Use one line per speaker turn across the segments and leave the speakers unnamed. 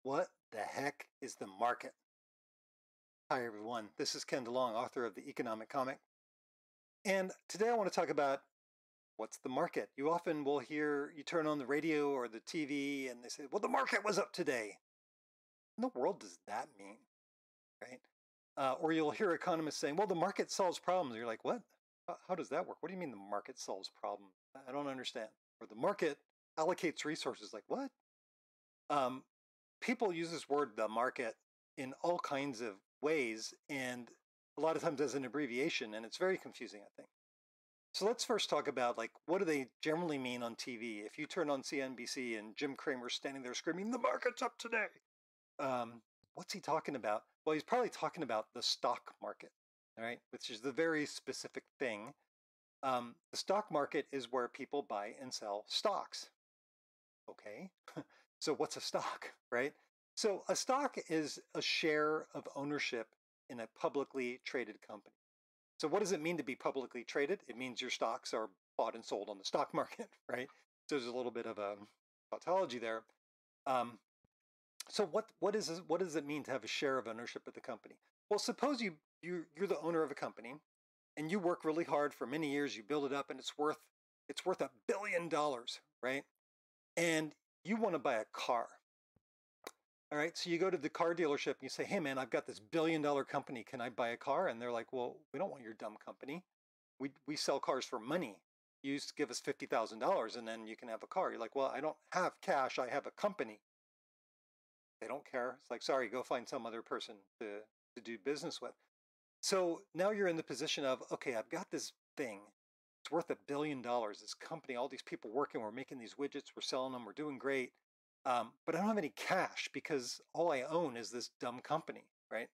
What the heck is the market? Hi, everyone. This is Ken DeLong, author of The Economic Comic. And today I want to talk about what's the market. You often will hear, you turn on the radio or the TV and they say, well, the market was up today. What in the world does that mean? Right? Or you'll hear economists saying, well, the market solves problems. You're like, what? How does that work? What do you mean the market solves problems? I don't understand. Or the market allocates resources. Like, what? Um, People use this word, the market, in all kinds of ways, and a lot of times as an abbreviation, and it's very confusing, I think. So let's first talk about like what do they generally mean on TV? If you turn on CNBC and Jim Cramer's standing there screaming, "The market's up today," what's he talking about? Well, he's probably talking about the stock market, all right, which is the very specific thing. The stock market is where people buy and sell stocks. Okay. So what's a stock, right? So a stock is a share of ownership in a publicly traded company. So what does it mean to be publicly traded? It means your stocks are bought and sold on the stock market, right? So there's a little bit of a tautology there. Um, so what does it mean to have a share of ownership of the company? Well, suppose you're the owner of a company and you work really hard for many years, you build it up, and it's worth $1 billion, right? And you want to buy a car. All right, so you go to the car dealership and you say, hey man, I've got this $1 billion company. Can I buy a car? And they're like, well, we don't want your dumb company. We sell cars for money. You used to give us $50,000 and then you can have a car. You're like, well, I don't have cash. I have a company. They don't care. It's like, sorry, go find some other person to do business with. So now you're in the position of, okay, I've got this thing. It's worth $1 billion. This company, all these people working, we're making these widgets, we're selling them, we're doing great. But I don't have any cash because all I own is this dumb company, right?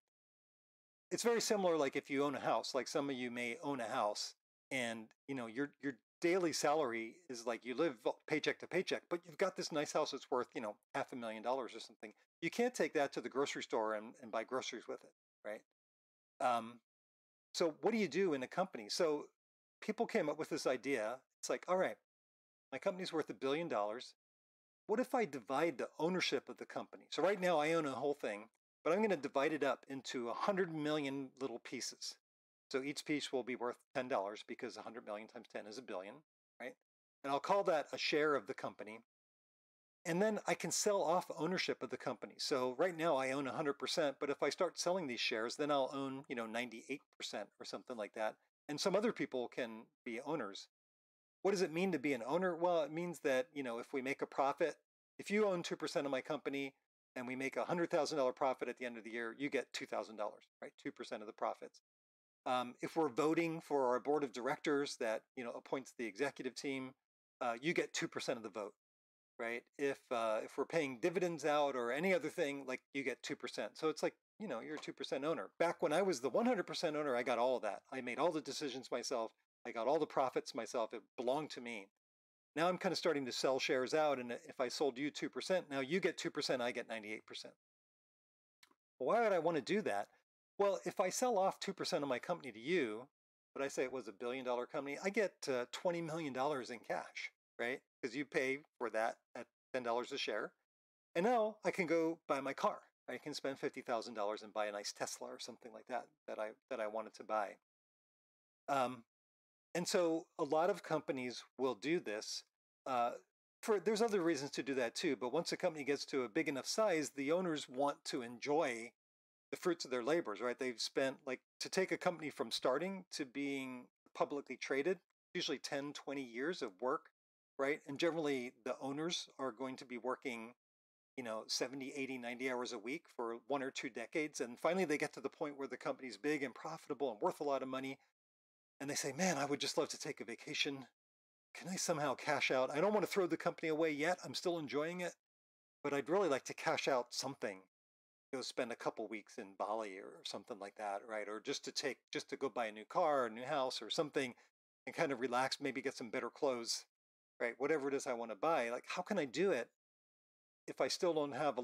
It's very similar like if you own a house, like some of you may own a house and your daily salary is like you live paycheck to paycheck, but you've got this nice house that's worth, $500,000 or something. You can't take that to the grocery store and buy groceries with it, right? Um, so what do you do in a company? So people came up with this idea. It's like, all right, my company's worth $1 billion. What if I divide the ownership of the company? So right now I own a whole thing, but I'm going to divide it up into 100 million little pieces. So each piece will be worth $10 because 100 million times 10 is a billion, right? And I'll call that a share of the company. And then I can sell off ownership of the company. So right now I own 100%, but if I start selling these shares, then I'll own, 98% or something like that. And some other people can be owners. What does it mean to be an owner? Well, it means that, if we make a profit, if you own 2% of my company and we make a $100,000 profit at the end of the year, you get $2,000, right? 2% of the profits. If we're voting for our board of directors that, appoints the executive team, you get 2% of the vote, right? If we're paying dividends out or any other thing, like you get 2%. So it's like, you're a 2% owner. Back when I was the 100% owner, I got all of that. I made all the decisions myself. I got all the profits myself. It belonged to me. Now I'm kind of starting to sell shares out. And if I sold you 2%, now you get 2%, I get 98%. Well, why would I want to do that? Well, if I sell off 2% of my company to you, but I say it was $1 billion company, I get $20 million in cash, right? Because you pay for that at $10 a share. And now I can go buy my car. I can spend $50,000 and buy a nice Tesla or something like that I wanted to buy. And so a lot of companies will do this. There's other reasons to do that too, but once a company gets to a big enough size, the owners want to enjoy the fruits of their labors, right? They've spent like to take a company from starting to being publicly traded, usually 10, 20 years of work, right? And generally the owners are going to be working 70, 80, 90 hours a week for 1 or 2 decades. And finally they get to the point where the company's big and profitable and worth a lot of money. And they say, man, I would just love to take a vacation. Can I somehow cash out? I don't want to throw the company away yet. I'm still enjoying it, but I'd really like to cash out something. Go spend a couple weeks in Bali or something like that, right? Or just to go buy a new car, a new house or something and kind of relax, maybe get some better clothes, right? Whatever it is I want to buy. Like, how can I do it if I still don't have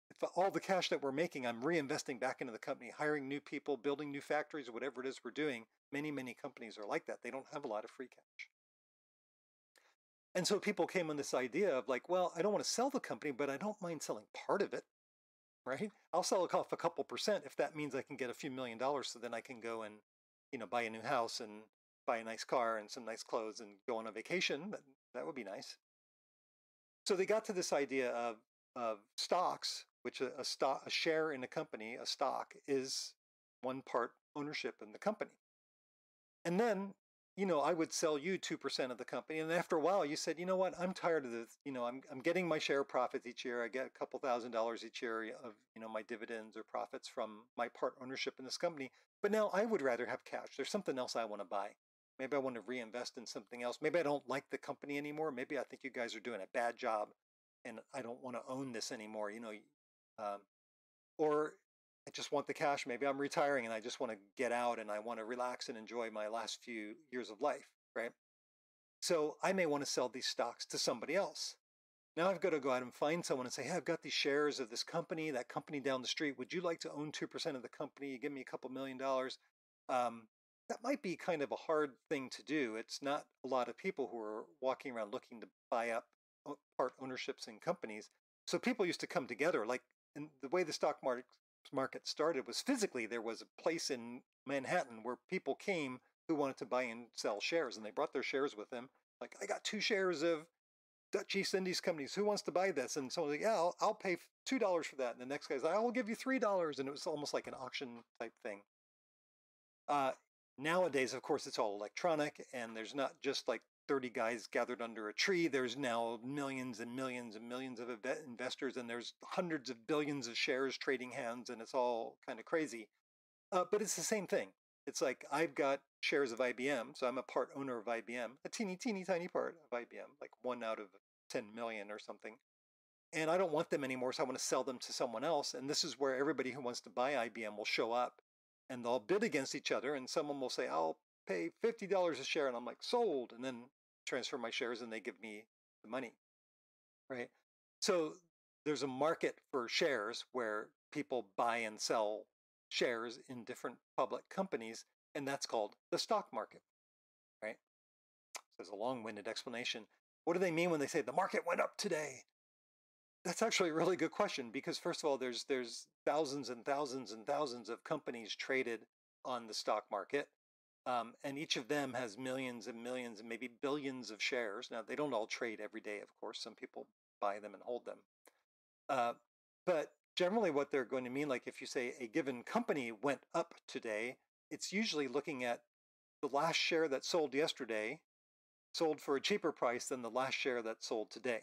if all the cash that we're making, I'm reinvesting back into the company, hiring new people, building new factories, whatever it is we're doing. Many, many companies are like that. They don't have a lot of free cash. And so people came on this idea of like, well, I don't want to sell the company, but I don't mind selling part of it. right? I'll sell it off a couple percent if that means I can get a few $1 million, so then I can go and, buy a new house and buy a nice car and some nice clothes and go on a vacation. That would be nice. So they got to this idea of stocks, which a share in a company, a stock, is one part ownership in the company. And then, I would sell you 2% of the company. And after a while, you said, you know what, I'm tired of this. I'm getting my share of profits each year. I get a couple $1,000s each year of, my dividends or profits from my part ownership in this company. But now I would rather have cash. There's something else I want to buy. Maybe I want to reinvest in something else. Maybe I don't like the company anymore. Maybe I think you guys are doing a bad job and I don't want to own this anymore. Um, or I just want the cash. Maybe I'm retiring and I just want to get out and I want to relax and enjoy my last few years of life, right? So I may want to sell these stocks to somebody else. Now I've got to go out and find someone and say, hey, I've got these shares of this company, that company down the street. Would you like to own 2% of the company? Give me a couple $1 million. That might be kind of a hard thing to do. It's not a lot of people who are walking around looking to buy up part ownerships in companies. So people used to come together. Like, and the way the stock market started was physically there was a place in Manhattan where people came who wanted to buy and sell shares, and they brought their shares with them. Like, I got 2 shares of Dutch East Indies companies. Who wants to buy this? And someone's like, yeah, I'll pay $2 for that. And the next guy's like, I'll give you $3. And it was almost like an auction type thing. Nowadays, of course, it's all electronic, and there's not just like 30 guys gathered under a tree. There's now millions and millions and millions of investors, and there's hundreds of billions of shares trading hands, and it's all kind of crazy. But it's the same thing. It's like I've got shares of IBM, so I'm a part owner of IBM, a teeny, teeny, tiny part of IBM, like 1 out of 10 million or something. And I don't want them anymore, so I want to sell them to someone else. And this is where everybody who wants to buy IBM will show up and they'll bid against each other. And someone will say, I'll pay $50 a share. And I'm like, sold. And then transfer my shares and they give me the money, right? So there's a market for shares where people buy and sell shares in different public companies, and that's called the stock market, right? So there's a long-winded explanation. What do they mean when they say the market went up today? That's actually a really good question because first of all, there's thousands and thousands and thousands of companies traded on the stock market. And each of them has millions and millions and maybe billions of shares. Now, they don't all trade every day, of course. Some people buy them and hold them. But generally what they're going to mean, like if you say a given company went up today, it's usually looking at the last share that sold yesterday sold for a cheaper price than the last share that sold today.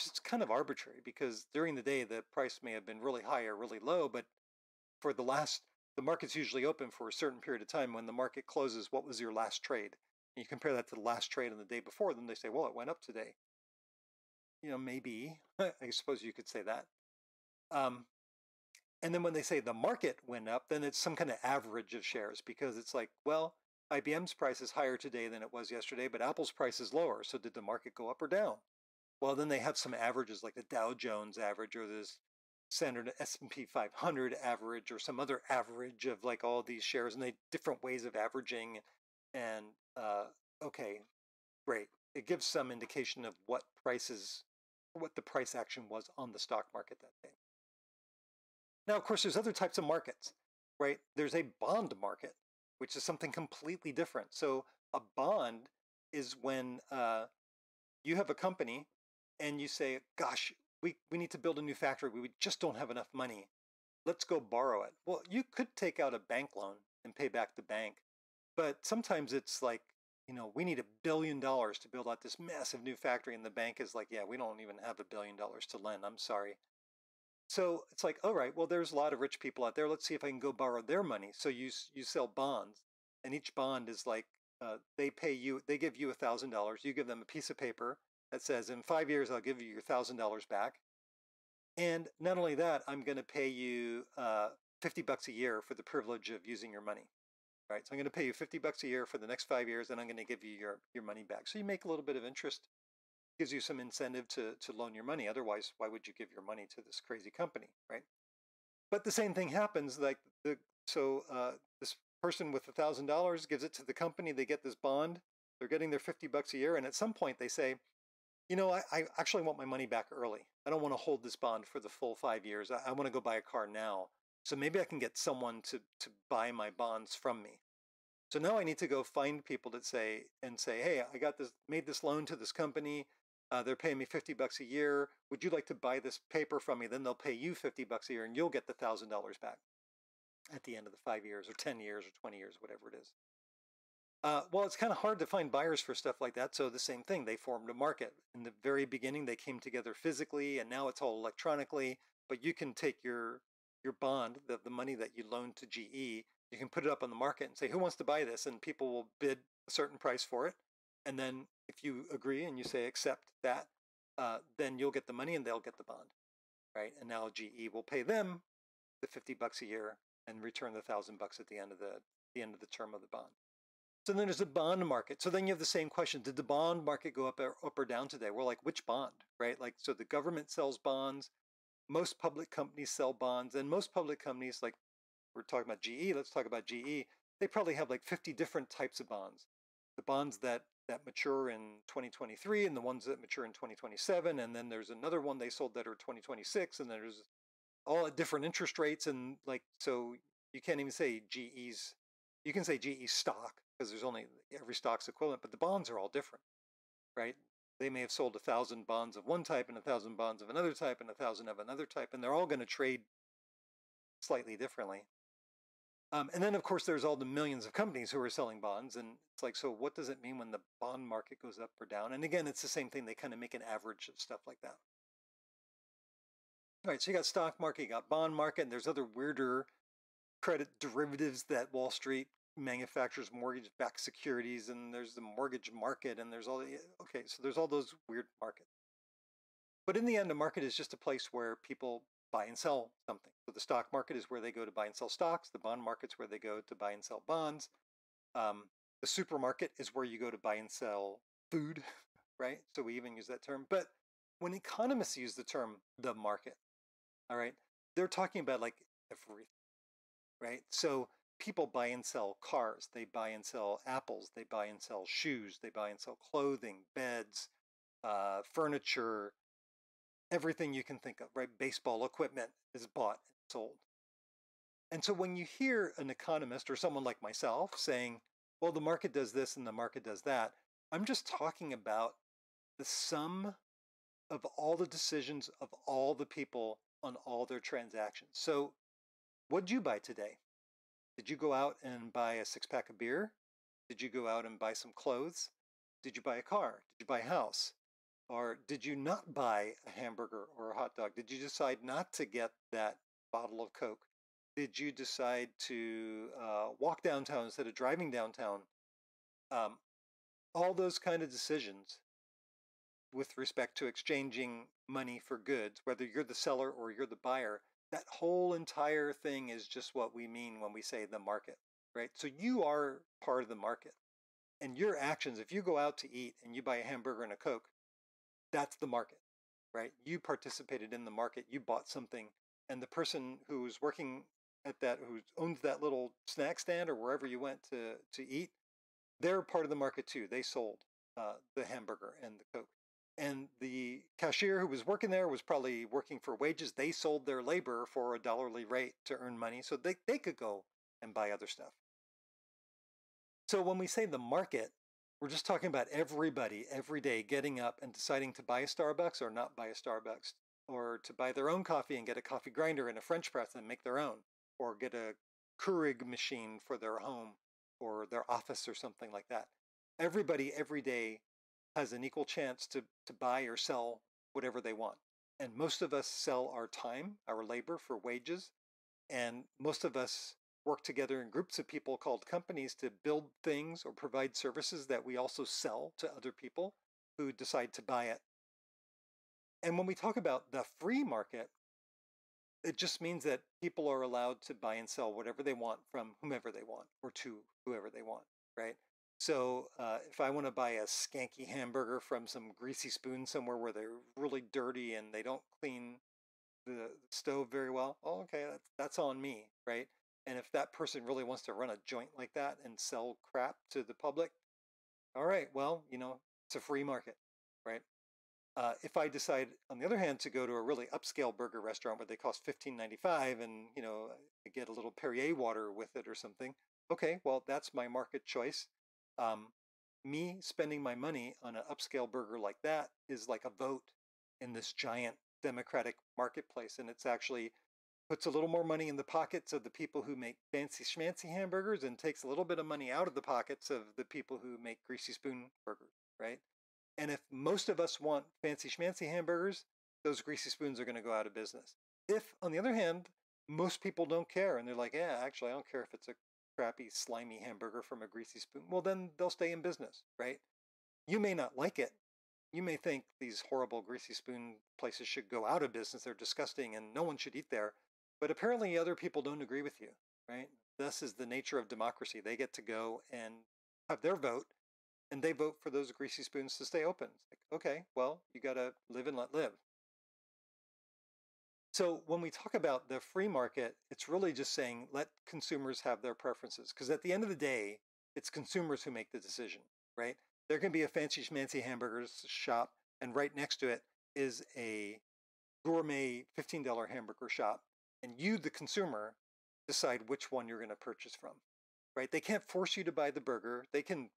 It's kind of arbitrary because during the day the price may have been really high or really low, but for the market's usually open for a certain period of time. When the market closes, what was your last trade? And you compare that to the last trade on the day before, then they say, well, it went up today. Maybe, I suppose you could say that. And then when they say the market went up, then it's some kind of average of shares because it's like, well, IBM's price is higher today than it was yesterday, but Apple's price is lower. So did the market go up or down? Well, then they have some averages like the Dow Jones average or this standard S&P 500 average or some other average of like all these shares, and they different ways of averaging. And okay, great. It gives some indication of what the price action was on the stock market that day. Now, of course, there's other types of markets, right? There's a bond market, which is something completely different. So a bond is when you have a company and you say, gosh, we need to build a new factory. We just don't have enough money. Let's go borrow it. Well, you could take out a bank loan and pay back the bank. But sometimes it's like, we need $1 billion to build out this massive new factory. And the bank is like, yeah, we don't even have $1 billion to lend. I'm sorry. So it's like, all right, well, there's a lot of rich people out there. Let's see if I can go borrow their money. So you sell bonds, and each bond is like they give you $1,000. You give them a piece of paper that says, in 5 years, I'll give you your $1,000 back. And not only that, I'm going to pay you $50 a year for the privilege of using your money. Right? So I'm going to pay you $50 a year for the next 5 years, and I'm going to give you your money back. So you make a little bit of interest. Gives you some incentive to loan your money. Otherwise, why would you give your money to this crazy company, right? But the same thing happens. Like this person with $1,000 gives it to the company. They get this bond. They're getting their $50 a year, and at some point they say, I actually want my money back early. I don't want to hold this bond for the full 5 years. I want to go buy a car now. So maybe I can get someone to buy my bonds from me. So now I need to go find people that say, hey, I got this, made this loan to this company. They're paying me $50 a year. Would you like to buy this paper from me? Then they'll pay you $50 a year and you'll get the $1,000 back at the end of the 5 years or 10 years or 20 years, whatever it is. Well, it's kind of hard to find buyers for stuff like that. So the same thing, they formed a market. In the very beginning, they came together physically, and now it's all electronically. But you can take your bond, the money that you loaned to GE, you can put it up on the market and say, who wants to buy this? And people will bid a certain price for it. And then if you agree and you say accept that, then you'll get the money and they'll get the bond, right? And now GE will pay them the $50 a year and return the $1,000 at the end of the term of the bond. So then there's a bond market. So then you have the same question. Did the bond market go up or down today? We're like, which bond, right? Like, so the government sells bonds. Most public companies sell bonds. And most public companies, like we're talking about GE, let's talk about GE. They probably have like 50 different types of bonds. The bonds that mature in 2023 and the ones that mature in 2027. And then there's another one they sold that are 2026. And there's all at different interest rates. And like, so you can't even say GE's, you can say GE stock because there's only, every stock's equivalent, but the bonds are all different, right? They may have sold 1,000 bonds of one type and 1,000 bonds of another type and 1,000 of another type, and they're all going to trade slightly differently. And then, of course, there's all the millions of companies who are selling bonds. And it's like, so what does it mean when the bond market goes up or down? And again, it's the same thing. They kind of make an average of stuff like that. All right, so you got stock market, you got bond market, and there's other weirder credit derivatives that Wall Street manufactures, mortgage-backed securities, and there's the mortgage market, and there's all the, okay, so there's all those weird markets. But in the end, a market is just a place where people buy and sell something. So the stock market is where they go to buy and sell stocks. The bond market's where they go to buy and sell bonds. The supermarket is where you go to buy and sell food, right? So we even use that term. But when economists use the term the market, all right, they're talking about like everything, right? So people buy and sell cars, they buy and sell apples, they buy and sell shoes, they buy and sell clothing, beds, furniture, everything you can think of, right? Baseball equipment is bought and sold. And so when you hear an economist or someone like myself saying, well, the market does this and the market does that, I'm just talking about the sum of all the decisions of all the people on all their transactions. So what'd you buy today? Did you go out and buy a 6-pack of beer? Did you go out and buy some clothes? Did you buy a car? Did you buy a house? Or did you not buy a hamburger or a hot dog? Did you decide not to get that bottle of Coke? Did you decide to walk downtown instead of driving downtown? All those kind of decisions with respect to exchanging money for goods, whether you're the seller or you're the buyer, that whole entire thing is just what we mean when we say the market, right? So you are part of the market. And your actions, if you go out to eat and you buy a hamburger and a Coke, that's the market, right? You participated in the market, you bought something, and the person who's working at that, who owns that little snack stand or wherever you went to eat, they're part of the market too. They sold the hamburger and the Coke. And the cashier who was working there was probably working for wages. They sold their labor for a dollarly rate to earn money so they could go and buy other stuff. So when we say the market, we're just talking about everybody every day getting up and deciding to buy a Starbucks or not buy a Starbucks, or to buy their own coffee and get a coffee grinder and a French press and make their own, or get a Keurig machine for their home or their office or something like that. Everybody every day has an equal chance to buy or sell whatever they want. And most of us sell our time, our labor for wages. And most of us work together in groups of people called companies to build things or provide services that we also sell to other people who decide to buy it. And when we talk about the free market, it just means that people are allowed to buy and sell whatever they want from whomever they want or to whoever they want, right? So if I want to buy a skanky hamburger from some greasy spoon somewhere where they're really dirty and they don't clean the stove very well, oh, okay, that's on me, right? And if that person really wants to run a joint like that and sell crap to the public, all right, well, it's a free market, right? If I decide, on the other hand, to go to a really upscale burger restaurant where they cost $15.95 and, I get a little Perrier water with it or something, okay, well, that's my market choice. Um, Me spending my money on an upscale burger like that is like a vote in this giant democratic marketplace. And it's actually puts a little more money in the pockets of the people who make fancy schmancy hamburgers and takes a little bit of money out of the pockets of the people who make greasy spoon burgers, right? And if most of us want fancy schmancy hamburgers, those greasy spoons are going to go out of business. If, on the other hand, most people don't care and they're like, yeah, actually, I don't care if it's a crappy, slimy hamburger from a greasy spoon, well, then they'll stay in business, right? You may not like it. You may think these horrible greasy spoon places should go out of business. They're disgusting and no one should eat there. But apparently, other people don't agree with you, right? This is the nature of democracy. They get to go and have their vote, and they vote for those greasy spoons to stay open. It's like, okay, well, you got to live and let live. So when we talk about the free market, it's really just saying let consumers have their preferences. Because at the end of the day, it's consumers who make the decision, right? There can be a fancy schmancy hamburgers shop, and right next to it is a gourmet $15 hamburger shop. And you, the consumer, decide which one you're going to purchase from, right? They can't force you to buy the burger. They can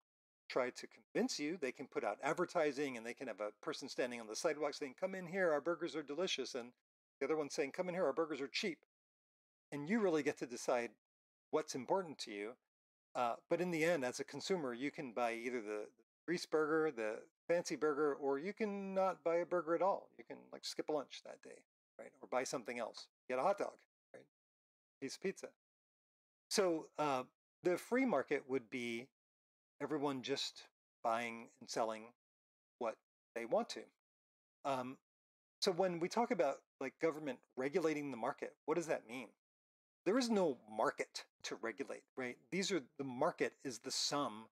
try to convince you. They can put out advertising and they can have a person standing on the sidewalk saying, come in here, our burgers are delicious. And the other one saying, come in here, our burgers are cheap. And you really get to decide what's important to you. But in the end, as a consumer, you can buy either the grease burger, the fancy burger, or you can not buy a burger at all. You can like skip a lunch that day, right? Or buy something else. Get a hot dog, right? Piece of pizza. So the free market would be everyone just buying and selling what they want to. Um, so when we talk about like government regulating the market, what does that mean? There is no market to regulate, right? The market is the sum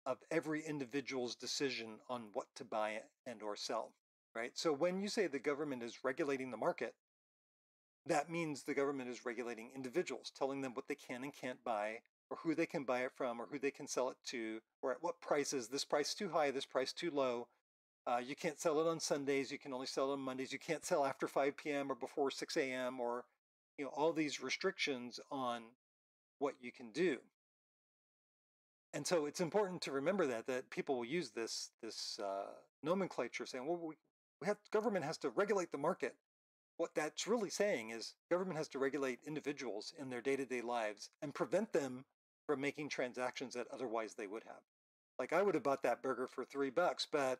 of every individual's decision on what to buy and or sell, right? So when you say the government is regulating the market, that means the government is regulating individuals, telling them what they can and can't buy, or who they can buy it from, or who they can sell it to, or at what prices. This price too high, this price too low. You can't sell it on Sundays. You can only sell it on Mondays. You can't sell after 5 p.m. or before 6 a.m. or all these restrictions on what you can do. And so it's important to remember that people will use this nomenclature saying, well, government has to regulate the market. What that's really saying is government has to regulate individuals in their day-to-day lives and prevent them from making transactions that otherwise they would have. Like I would have bought that burger for $3, but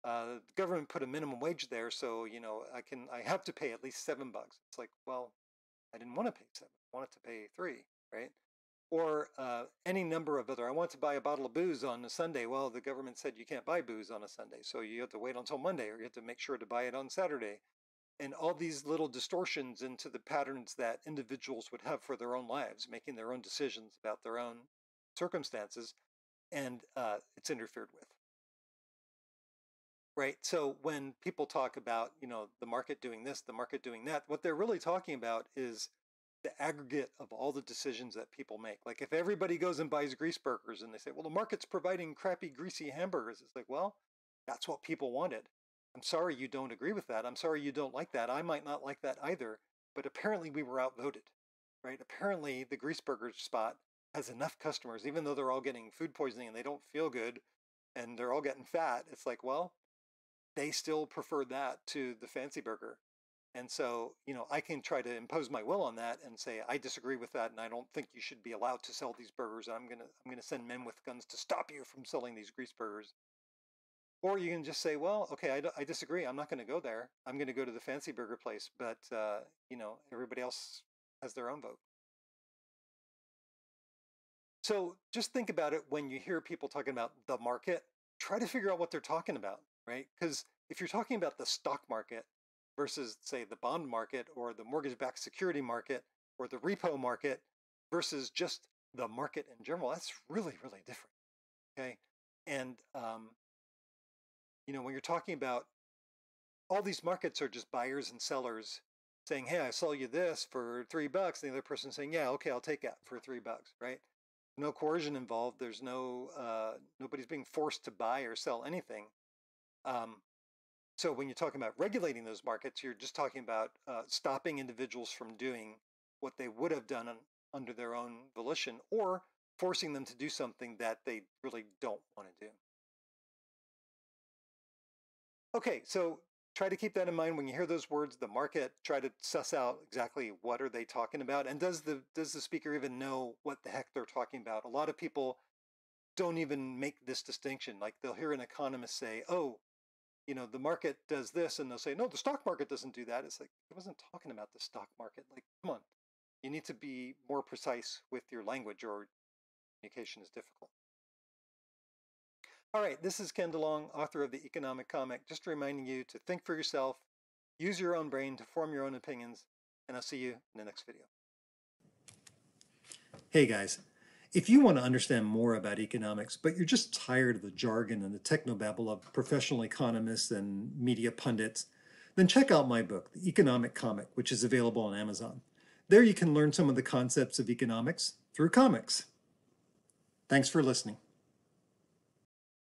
the government put a minimum wage there, so I have to pay at least $7. It's like, well, I didn't want to pay 7. I wanted to pay 3, right? Or any number of other. I want to buy a bottle of booze on a Sunday. Well, the government said you can't buy booze on a Sunday, so you have to wait until Monday, or you have to make sure to buy it on Saturday. And all these little distortions into the patterns that individuals would have for their own lives, making their own decisions about their own circumstances, and it's interfered with. Right. So when people talk about, the market doing this, the market doing that, what they're really talking about is the aggregate of all the decisions that people make. Like if everybody goes and buys grease burgers and they say, well, the market's providing crappy, greasy hamburgers. It's like, well, that's what people wanted. I'm sorry you don't agree with that. I'm sorry you don't like that. I might not like that either. But apparently we were outvoted, right? Apparently the grease burger spot has enough customers, even though they're all getting food poisoning and they don't feel good and they're all getting fat. It's like, well, they still prefer that to the fancy burger. And so, I can try to impose my will on that and say, I disagree with that. And I don't think you should be allowed to sell these burgers. I'm going to send men with guns to stop you from selling these grease burgers. Or you can just say, well, okay, I disagree. I'm not going to go there. I'm going to go to the fancy burger place. But, everybody else has their own vote. So just think about it when you hear people talking about the market, try to figure out what they're talking about, right? Because if you're talking about the stock market versus, say, the bond market or the mortgage-backed security market or the repo market versus just the market in general, that's really, really different, okay? And, when you're talking about all these markets are just buyers and sellers saying, hey, I sell you this for $3. And the other person saying, yeah, okay, I'll take that for $3, right? No coercion involved. There's nobody's being forced to buy or sell anything. So when you're talking about regulating those markets, you're just talking about stopping individuals from doing what they would have done under their own volition, or forcing them to do something that they really don't want to do. Okay, so try to keep that in mind when you hear those words, the market. Try to suss out exactly what are they talking about, and does the speaker even know what the heck they're talking about? A lot of people don't even make this distinction. Like they'll hear an economist say, "Oh, you know, the market does this," and they'll say, "No, the stock market doesn't do that." It's like, it wasn't talking about the stock market. Like, come on, you need to be more precise with your language, or communication is difficult. All right, this is Ken DeLong, author of the Economic Comic, just reminding you to think for yourself, use your own brain to form your own opinions, and I'll see you in the next video. Hey guys, if you want to understand more about economics, but you're just tired of the jargon and the technobabble of professional economists and media pundits, then check out my book, The Economic Comic, which is available on Amazon. There you can learn some of the concepts of economics through comics. Thanks for listening.